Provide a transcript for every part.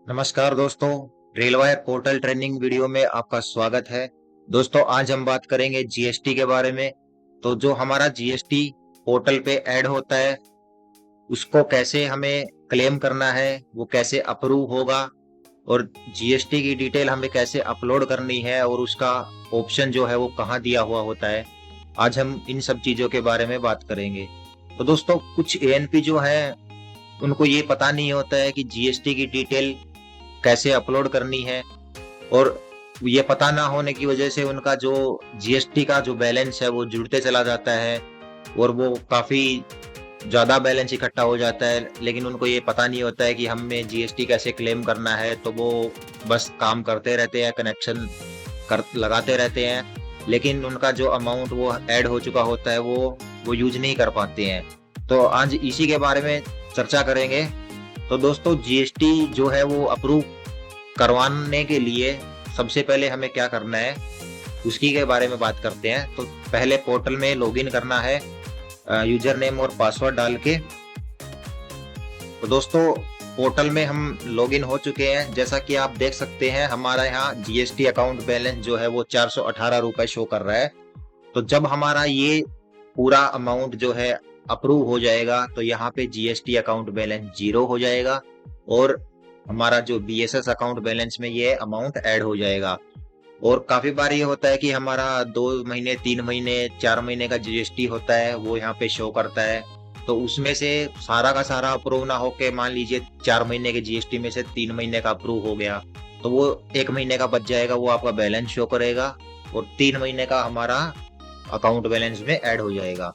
नमस्कार दोस्तों, RailWire portal training video में आपका स्वागत है। दोस्तों, आज हम बात करेंगे जीएसटी के बारे में। तो जो हमारा जीएसटी पोर्टल पे ऐड होता है, उसको कैसे हमें क्लेम करना है, वो कैसे अप्रूव होगा और जीएसटी की डिटेल हमें कैसे अपलोड करनी है और उसका ऑप्शन जो है वो कहाँ दिया हुआ होता है। आज हम इन सब चीजों के बारे में बात करेंगे। तो दोस्तों, कुछ एएनपी जो है उनको ये पता नहीं होता है कि जीएसटी की डिटेल कैसे अपलोड करनी है, और ये पता ना होने की वजह से उनका जो जीएसटी का जो बैलेंस है वो जुड़ते चला जाता है और वो काफी ज्यादा बैलेंस इकट्ठा हो जाता है। लेकिन उनको ये पता नहीं होता है कि हमें जीएसटी कैसे क्लेम करना है, तो वो बस काम करते रहते हैं, कनेक्शन कर लगाते रहते हैं, लेकिन उनका जो अमाउंट वो ऐड हो चुका होता है वो यूज नहीं कर पाते हैं। तो आज इसी के बारे में चर्चा करेंगे। तो दोस्तों, जीएसटी जो है वो अप्रूव करवाने के लिए सबसे पहले हमें क्या करना है, उसकी के बारे में बात करते हैं। तो पहले पोर्टल में लॉगिन करना है यूजर नेम और पासवर्ड डाल के। तो दोस्तों, पोर्टल में हम लॉगिन हो चुके हैं। जैसा कि आप देख सकते हैं, हमारा यहाँ जीएसटी अकाउंट बैलेंस जो है वो 418 रुपए शो कर रहा है। तो जब हमारा ये पूरा अमाउंट जो है अप्रूव हो जाएगा, तो यहाँ पे जीएसटी अकाउंट बैलेंस 0 हो जाएगा और हमारा जो बीएसएस अकाउंट बैलेंस में ये अमाउंट ऐड हो जाएगा। और काफी बार ये होता है कि हमारा 2 महीने, 3 महीने, 4 महीने का जीएसटी होता है, वो यहाँ पे शो करता है। तो उसमें से सारा का सारा अप्रूव ना होके, मान लीजिए 4 महीने के जीएसटी में से 3 महीने का अप्रूव हो गया, तो वो 1 महीने का बच जाएगा, वो आपका बैलेंस शो करेगा और 3 महीने का हमारा अकाउंट बैलेंस में ऐड हो जाएगा।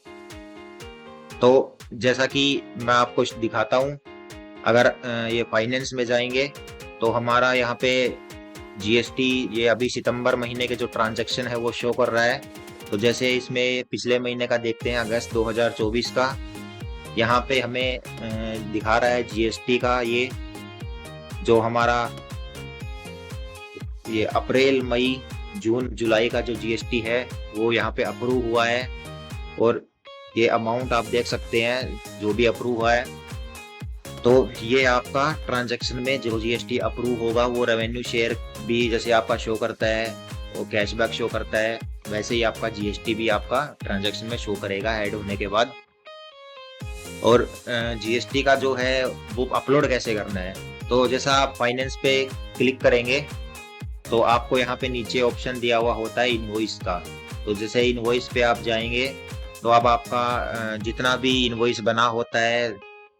तो जैसा कि मैं आपको दिखाता हूँ, अगर ये फाइनेंस में जाएंगे तो हमारा यहाँ पे जीएसटी ये अभी सितंबर महीने के जो ट्रांजैक्शन है वो शो कर रहा है। तो जैसे इसमें पिछले महीने का देखते हैं, अगस्त 2024 का, यहाँ पे हमें दिखा रहा है जीएसटी का ये जो हमारा ये अप्रैल, मई, जून, जुलाई का जो जीएसटी है वो यहाँ पे अप्रूव हुआ है। और ये अमाउंट आप देख सकते हैं जो भी अप्रूव हुआ है। तो ये आपका ट्रांजैक्शन में जो जीएसटी अप्रूव होगा वो रेवेन्यू शेयर भी जैसे आपका शो करता है, वो कैशबैक शो करता है, वैसे ही आपका जीएसटी भी आपका ट्रांजैक्शन में शो करेगा ऐड होने के बाद। और जीएसटी का जो है वो अपलोड कैसे करना है, तो जैसा आप फाइनेंस पे क्लिक करेंगे तो आपको यहाँ पे नीचे ऑप्शन दिया हुआ होता है इनवॉइस का। तो जैसे इनवॉइस पे आप जाएंगे तो अब आपका जितना भी इनवॉइस बना होता है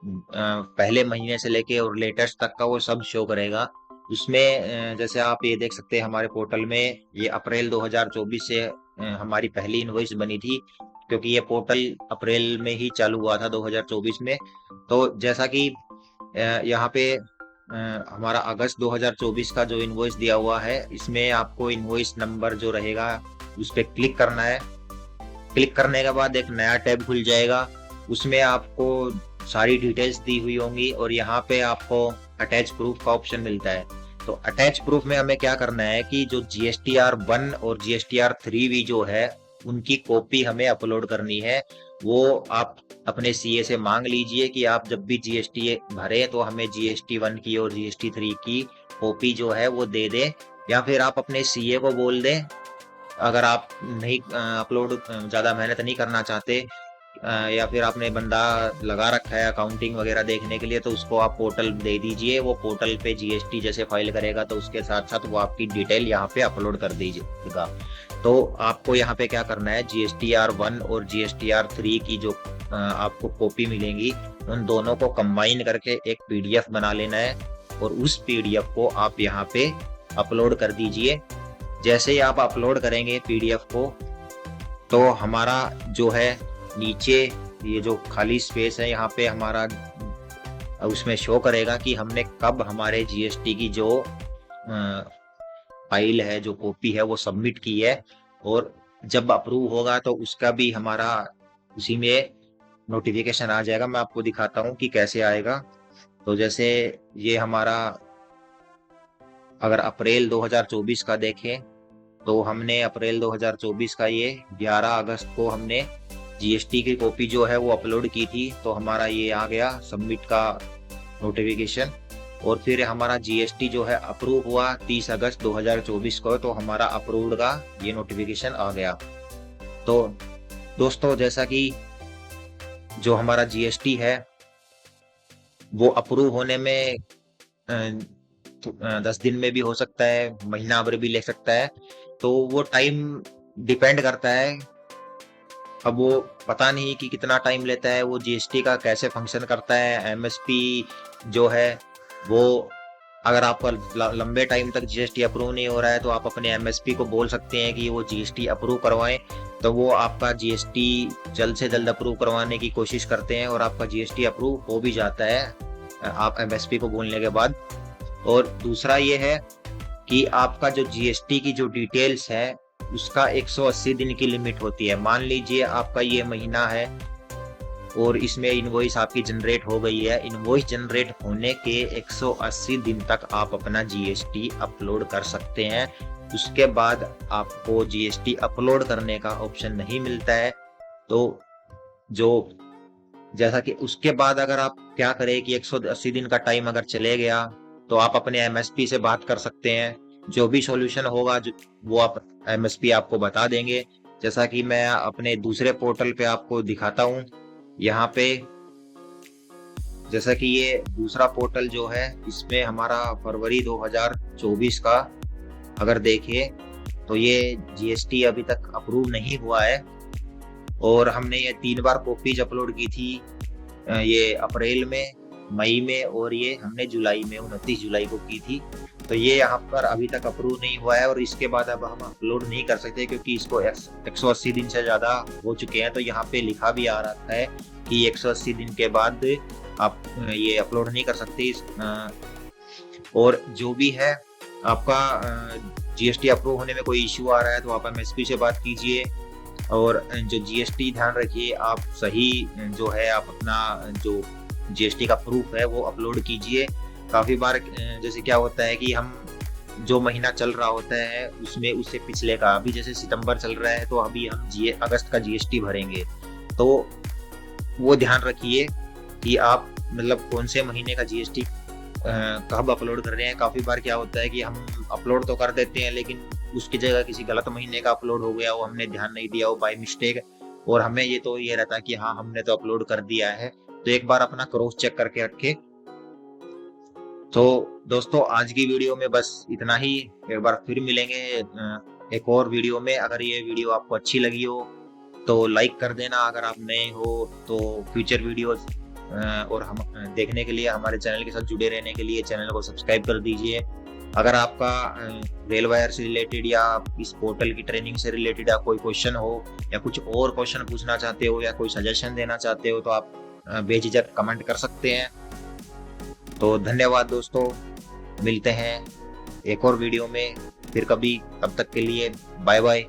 पहले महीने से लेके और लेटेस्ट तक का, वो सब शो करेगा उसमें। जैसे आप ये देख सकते हैं, हमारे पोर्टल में ये अप्रैल 2024 से हमारी पहली इनवॉइस बनी थी, क्योंकि ये पोर्टल अप्रैल में ही चालू हुआ था 2024 में। तो जैसा कि यहाँ पे हमारा अगस्त 2024 का जो इनवॉइस दिया हुआ है, इसमें आपको इनवॉइस नंबर जो रहेगा उस पर क्लिक करना है। क्लिक करने के बाद एक नया टैब खुल जाएगा, उसमें आपको सारी डिटेल्स दी हुई होंगी और यहाँ पे आपको अटैच प्रूफ का ऑप्शन मिलता है। तो अटैच प्रूफ में हमें क्या करना है कि जो GSTR-1 और GSTR-3V जो है उनकी कॉपी हमें अपलोड करनी है। वो आप अपने सीए से मांग लीजिए कि आप जब भी जीएसटी भरे तो हमें GST-1 की और GST-3 की कॉपी जो है वो दे दें, या फिर आप अपने सीए को बोल दें। अगर आप नहीं अपलोड ज्यादा मेहनत नहीं करना चाहते, या फिर आपने बंदा लगा रखा है अकाउंटिंग वगैरह देखने के लिए, तो उसको आप पोर्टल दे दीजिए। वो पोर्टल पे जीएसटी जैसे फाइल करेगा तो उसके साथ साथ वो आपकी डिटेल यहाँ पे अपलोड कर दीजिएगा। तो आपको यहाँ पे क्या करना है, GSTR-1 और GSTR-3 की जो आपको कॉपी मिलेंगी, उन दोनों को कंबाइन करके एक पीडीएफ बना लेना है और उस पीडीएफ को आप यहाँ पे अपलोड कर दीजिए। जैसे ही आप अपलोड करेंगे पीडीएफ को, तो हमारा जो है नीचे ये जो खाली स्पेस है यहाँ पे हमारा उसमें शो करेगा कि हमने कब हमारे जीएसटी की जो फाइल है, जो कॉपी है, वो सबमिट की है। और जब अप्रूव होगा तो उसका भी हमारा उसी में नोटिफिकेशन आ जाएगा। मैं आपको दिखाता हूँ कि कैसे आएगा। तो जैसे ये हमारा अगर अप्रैल 2024 का देखें, तो हमने अप्रैल 2024 का ये 11 अगस्त को हमने जीएसटी की कॉपी जो है वो अपलोड की थी। तो हमारा ये आ गया सबमिट का नोटिफिकेशन। और फिर हमारा जीएसटी जो है अप्रूव हुआ 30 अगस्त 2024 को, तो हमारा अप्रूव्ड का ये नोटिफिकेशन आ गया। तो दोस्तों जैसा कि जो हमारा जीएसटी है वो अप्रूव होने में 10 दिन में भी हो सकता है, महीना भर भी ले सकता है, तो वो टाइम डिपेंड करता है। अब वो पता नहीं कि कितना टाइम लेता है, वो जीएसटी का कैसे फंक्शन करता है। एमएसपी जो है वो अगर आपका लंबे टाइम तक जीएसटी अप्रूव नहीं हो रहा है तो आप अपने एमएसपी को बोल सकते हैं कि वो जीएसटी अप्रूव करवाएं, तो वो आपका जीएसटी जल्द से जल्द अप्रूव करवाने की कोशिश करते हैं और आपका जीएसटी अप्रूव हो भी जाता है आप एमएसपी को बोलने के बाद। और दूसरा ये है कि आपका जो जीएसटी की जो डिटेल्स है उसका 180 दिन की लिमिट होती है। मान लीजिए आपका ये महीना है और इसमें इनवॉइस आपकी जनरेट हो गई है, इनवॉइस जनरेट होने के 180 दिन तक आप अपना जीएसटी अपलोड कर सकते हैं। उसके बाद आपको जीएसटी अपलोड करने का ऑप्शन नहीं मिलता है। तो जो जैसा कि उसके बाद अगर आप क्या करें कि 180 दिन का टाइम अगर चले गया तो आप अपने एमएसपी से बात कर सकते हैं, जो भी सॉल्यूशन होगा वो आप एमएसपी आपको बता देंगे। जैसा कि मैं अपने दूसरे पोर्टल पे आपको दिखाता हूँ, यहाँ पे जैसा कि ये दूसरा पोर्टल जो है इसमें हमारा फरवरी 2024 का अगर देखिए तो ये जीएसटी अभी तक अप्रूव नहीं हुआ है और हमने ये 3 बार कॉपीज अपलोड की थी, ये अप्रैल में, मई में और ये हमने जुलाई में 29 जुलाई को की थी। तो ये यहाँ पर अभी तक अप्रूव नहीं हुआ है और इसके बाद अब हम अपलोड नहीं कर सकते क्योंकि इसको 180 दिन से ज्यादा हो चुके हैं। तो यहाँ पे लिखा भी आ रहा है कि 180 दिन के बाद आप ये अपलोड नहीं कर सकते। और जो भी है आपका जीएसटी अप्रूव होने में कोई इश्यू आ रहा है तो आप एमएसपी से बात कीजिए। और जो जीएसटी ध्यान रखिए आप सही जो है आप अपना जो जीएसटी का प्रूफ है वो अपलोड कीजिए। काफी बार जैसे क्या होता है कि हम जो महीना चल रहा होता है उसमें उससे पिछले का, अभी जैसे सितंबर चल रहा है तो अभी हम अगस्त का जीएसटी भरेंगे, तो वो ध्यान रखिए कि आप मतलब कौन से महीने का जीएसटी कब अपलोड कर रहे हैं। काफी बार क्या होता है कि हम अपलोड तो कर देते हैं लेकिन उसकी जगह किसी गलत महीने का अपलोड हो गया, वो हमने ध्यान नहीं दिया, वो बाय मिस्टेक, और हमें ये रहता है कि हाँ हमने तो अपलोड कर दिया है। तो एक बार अपना क्रॉस चेक करके रखें। तो दोस्तों आज की वीडियो में बस इतना ही, एक बार फिर मिलेंगे एक और वीडियो में। अगर ये वीडियो आपको अच्छी लगी हो तो लाइक कर देना, अगर आप नए हो तो फ्यूचर वीडियोस और हम देखने के लिए हमारे चैनल के साथ जुड़े रहने के लिए चैनल को सब्सक्राइब कर दीजिए। अगर आपका रेल वायर से रिलेटेड या इस पोर्टल की ट्रेनिंग से रिलेटेड या कोई क्वेश्चन हो या कुछ और क्वेश्चन पूछना चाहते हो या कोई सजेशन देना चाहते हो तो आप बेझिझक कमेंट कर सकते हैं। तो धन्यवाद दोस्तों, मिलते हैं एक और वीडियो में फिर कभी, तब तक के लिए बाय बाय।